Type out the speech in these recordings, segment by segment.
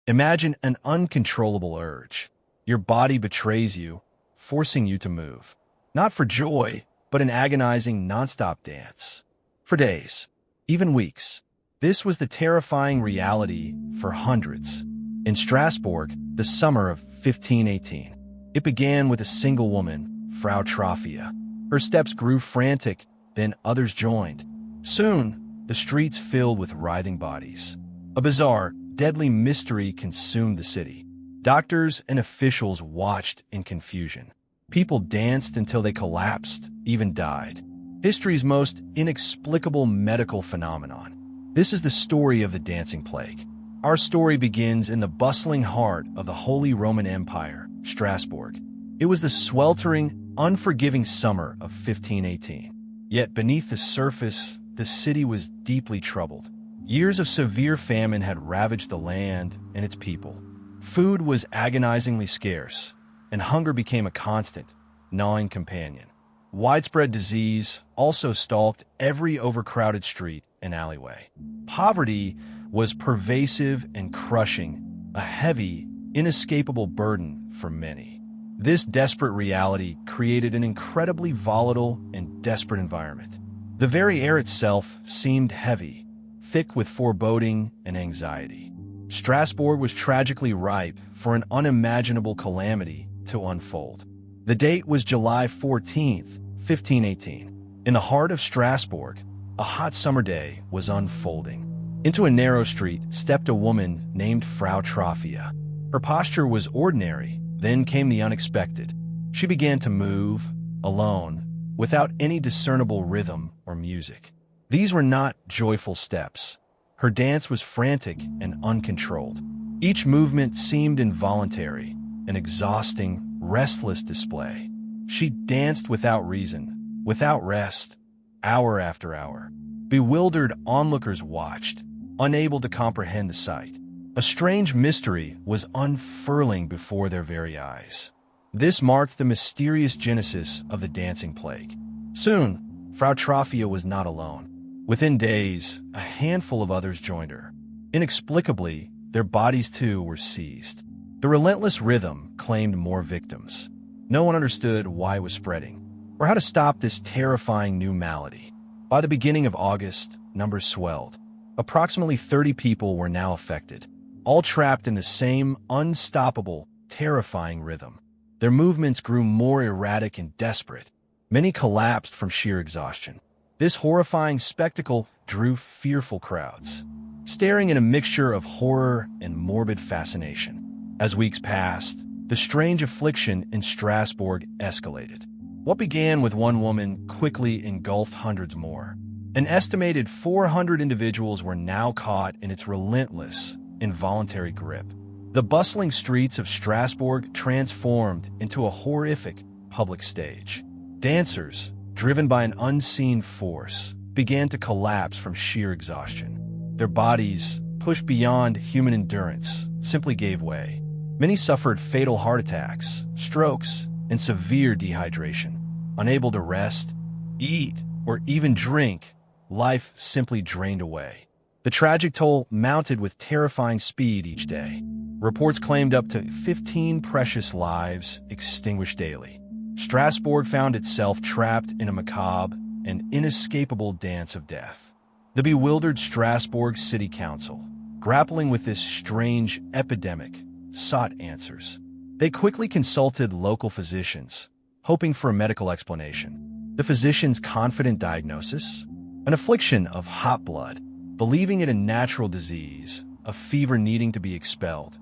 Imagine an uncontrollable urge. Your body betrays you, forcing you to move. Not for joy, but an agonizing, nonstop dance. For days, even weeks. This was the terrifying reality for hundreds. In Strasbourg, the summer of 1518, it began with a single woman, Frau Troffea. Her steps grew frantic, then others joined. Soon, the streets filled with writhing bodies. A bizarre, deadly mystery consumed the city. Doctors and officials watched in confusion. People danced until they collapsed, even died. History's most inexplicable medical phenomenon. This is the story of the dancing plague. Our story begins in the bustling heart of the Holy Roman Empire, Strasbourg. It was the sweltering, unforgiving summer of 1518. Yet beneath the surface, the city was deeply troubled. Years of severe famine had ravaged the land and its people. Food was agonizingly scarce, and hunger became a constant, gnawing companion. Widespread disease also stalked every overcrowded street and alleyway. Poverty was pervasive and crushing, a heavy, inescapable burden for many. This desperate reality created an incredibly volatile and desperate environment. The very air itself seemed heavy, thick with foreboding and anxiety. Strasbourg was tragically ripe for an unimaginable calamity to unfold. The date was July 14th, 1518. In the heart of Strasbourg, a hot summer day was unfolding. Into a narrow street stepped a woman named Frau Troffea. Her posture was ordinary, then came the unexpected. She began to move, alone, without any discernible rhythm or music. These were not joyful steps. Her dance was frantic and uncontrolled. Each movement seemed involuntary, an exhausting, restless display. She danced without reason, without rest, hour after hour. Bewildered onlookers watched, unable to comprehend the sight. A strange mystery was unfurling before their very eyes. This marked the mysterious genesis of the dancing plague. Soon, Frau Troffea was not alone. Within days, a handful of others joined her. Inexplicably, their bodies too were seized. The relentless rhythm claimed more victims. No one understood why it was spreading, or how to stop this terrifying new malady. By the beginning of August, numbers swelled. Approximately 30 people were now affected, all trapped in the same unstoppable, terrifying rhythm. Their movements grew more erratic and desperate. Many collapsed from sheer exhaustion. This horrifying spectacle drew fearful crowds, staring in a mixture of horror and morbid fascination. As weeks passed, the strange affliction in Strasbourg escalated. What began with one woman quickly engulfed hundreds more. An estimated 400 individuals were now caught in its relentless, involuntary grip. The bustling streets of Strasbourg transformed into a horrific public stage. Dancers, driven by an unseen force, began to collapse from sheer exhaustion. Their bodies, pushed beyond human endurance, simply gave way. Many suffered fatal heart attacks, strokes, and severe dehydration. Unable to rest, eat, or even drink, life simply drained away. The tragic toll mounted with terrifying speed each day. Reports claimed up to 15 precious lives extinguished daily. Strasbourg found itself trapped in a macabre and inescapable dance of death. The bewildered Strasbourg City Council, grappling with this strange epidemic, sought answers. They quickly consulted local physicians, hoping for a medical explanation. The physicians' confident diagnosis? An affliction of hot blood, believing it a natural disease, a fever needing to be expelled.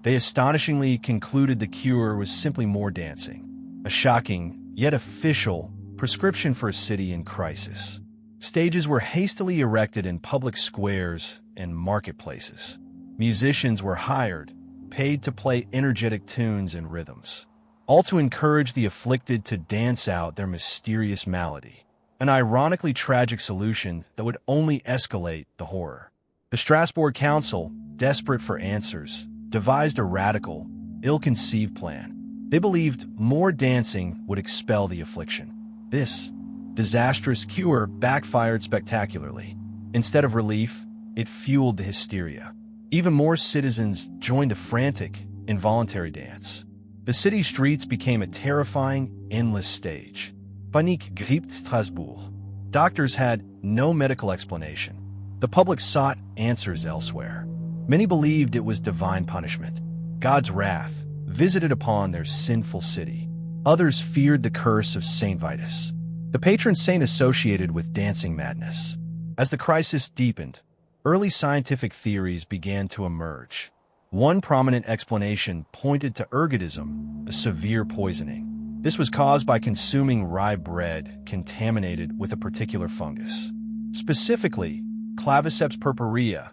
They astonishingly concluded the cure was simply more dancing. A shocking, yet official, prescription for a city in crisis. Stages were hastily erected in public squares and marketplaces. Musicians were hired, paid to play energetic tunes and rhythms, all to encourage the afflicted to dance out their mysterious malady. An ironically tragic solution that would only escalate the horror. The Strasbourg Council, desperate for answers, devised a radical, ill-conceived plan. They believed more dancing would expel the affliction. This disastrous cure backfired spectacularly. Instead of relief, it fueled the hysteria. Even more citizens joined a frantic, involuntary dance. The city streets became a terrifying, endless stage. Panique grippte Strasbourg. Doctors had no medical explanation. The public sought answers elsewhere. Many believed it was divine punishment, God's wrath, visited upon their sinful city. Others feared the curse of Saint Vitus, the patron saint associated with dancing madness. As the crisis deepened, early scientific theories began to emerge. One prominent explanation pointed to ergotism, a severe poisoning. This was caused by consuming rye bread contaminated with a particular fungus, specifically Claviceps purpurea,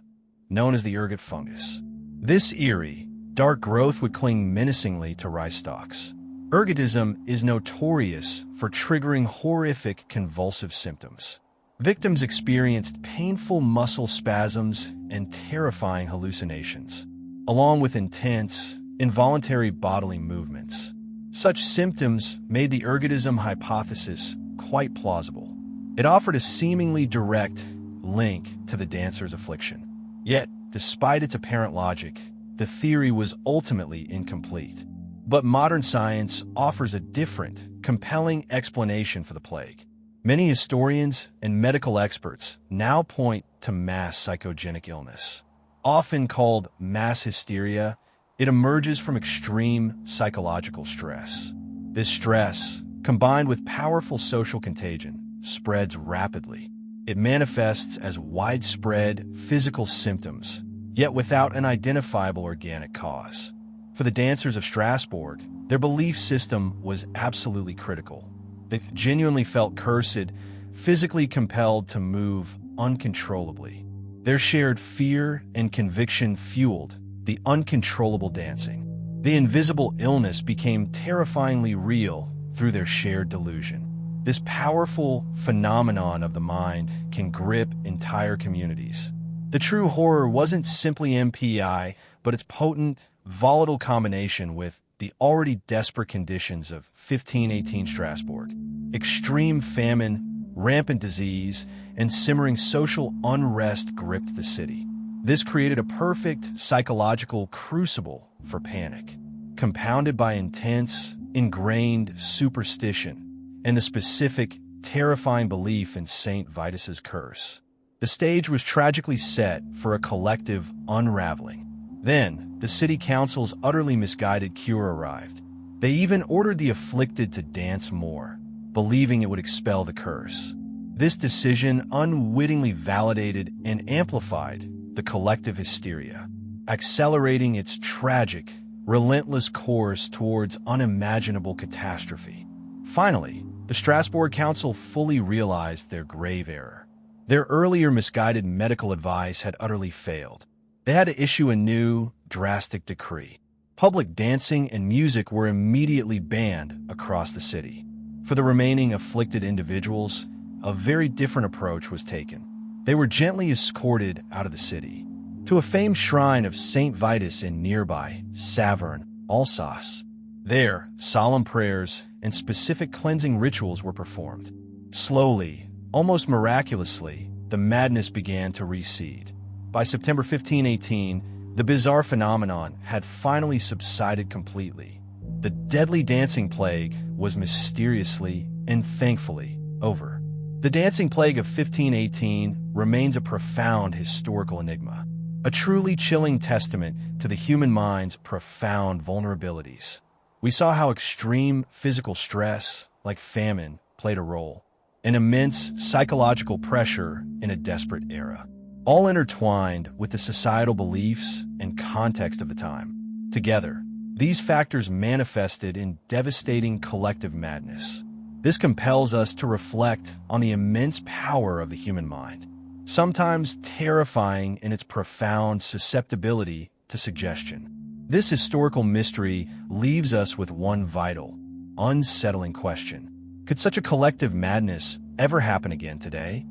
known as the ergot fungus. This eerie, dark growth would cling menacingly to rye stalks. Ergotism is notorious for triggering horrific convulsive symptoms. Victims experienced painful muscle spasms and terrifying hallucinations, along with intense, involuntary bodily movements. Such symptoms made the ergotism hypothesis quite plausible. It offered a seemingly direct link to the dancer's affliction. Yet, despite its apparent logic, the theory was ultimately incomplete. But modern science offers a different, compelling explanation for the plague. Many historians and medical experts now point to mass psychogenic illness. Often called mass hysteria, it emerges from extreme psychological stress. This stress, combined with powerful social contagion, spreads rapidly. It manifests as widespread physical symptoms, yet without an identifiable organic cause. For the dancers of Strasbourg, their belief system was absolutely critical. They genuinely felt cursed, physically compelled to move uncontrollably. Their shared fear and conviction fueled the uncontrollable dancing. The invisible illness became terrifyingly real through their shared delusion. This powerful phenomenon of the mind can grip entire communities. The true horror wasn't simply MPI, but its potent, volatile combination with the already desperate conditions of 1518 Strasbourg. Extreme famine, rampant disease, and simmering social unrest gripped the city. This created a perfect psychological crucible for panic, compounded by intense, ingrained superstition and the specific, terrifying belief in Saint Vitus's curse. The stage was tragically set for a collective unraveling. Then, the city council's utterly misguided cure arrived. They even ordered the afflicted to dance more, believing it would expel the curse. This decision unwittingly validated and amplified the collective hysteria, accelerating its tragic, relentless course towards unimaginable catastrophe. Finally, the Strasbourg Council fully realized their grave error. Their earlier misguided medical advice had utterly failed. They had to issue a new, drastic decree. Public dancing and music were immediately banned across the city. For the remaining afflicted individuals, a very different approach was taken. They were gently escorted out of the city to a famed shrine of Saint Vitus in nearby Saverne, Alsace. There, solemn prayers and specific cleansing rituals were performed. Slowly, almost miraculously, the madness began to recede. By September 1518, the bizarre phenomenon had finally subsided completely. The deadly dancing plague was mysteriously and thankfully over. The dancing plague of 1518 remains a profound historical enigma, a truly chilling testament to the human mind's profound vulnerabilities. We saw how extreme physical stress, like famine, played a role, and immense psychological pressure in a desperate era, all intertwined with the societal beliefs and context of the time. Together, these factors manifested in devastating collective madness. This compels us to reflect on the immense power of the human mind, sometimes terrifying in its profound susceptibility to suggestion. This historical mystery leaves us with one vital, unsettling question. Could such a collective madness ever happen again today?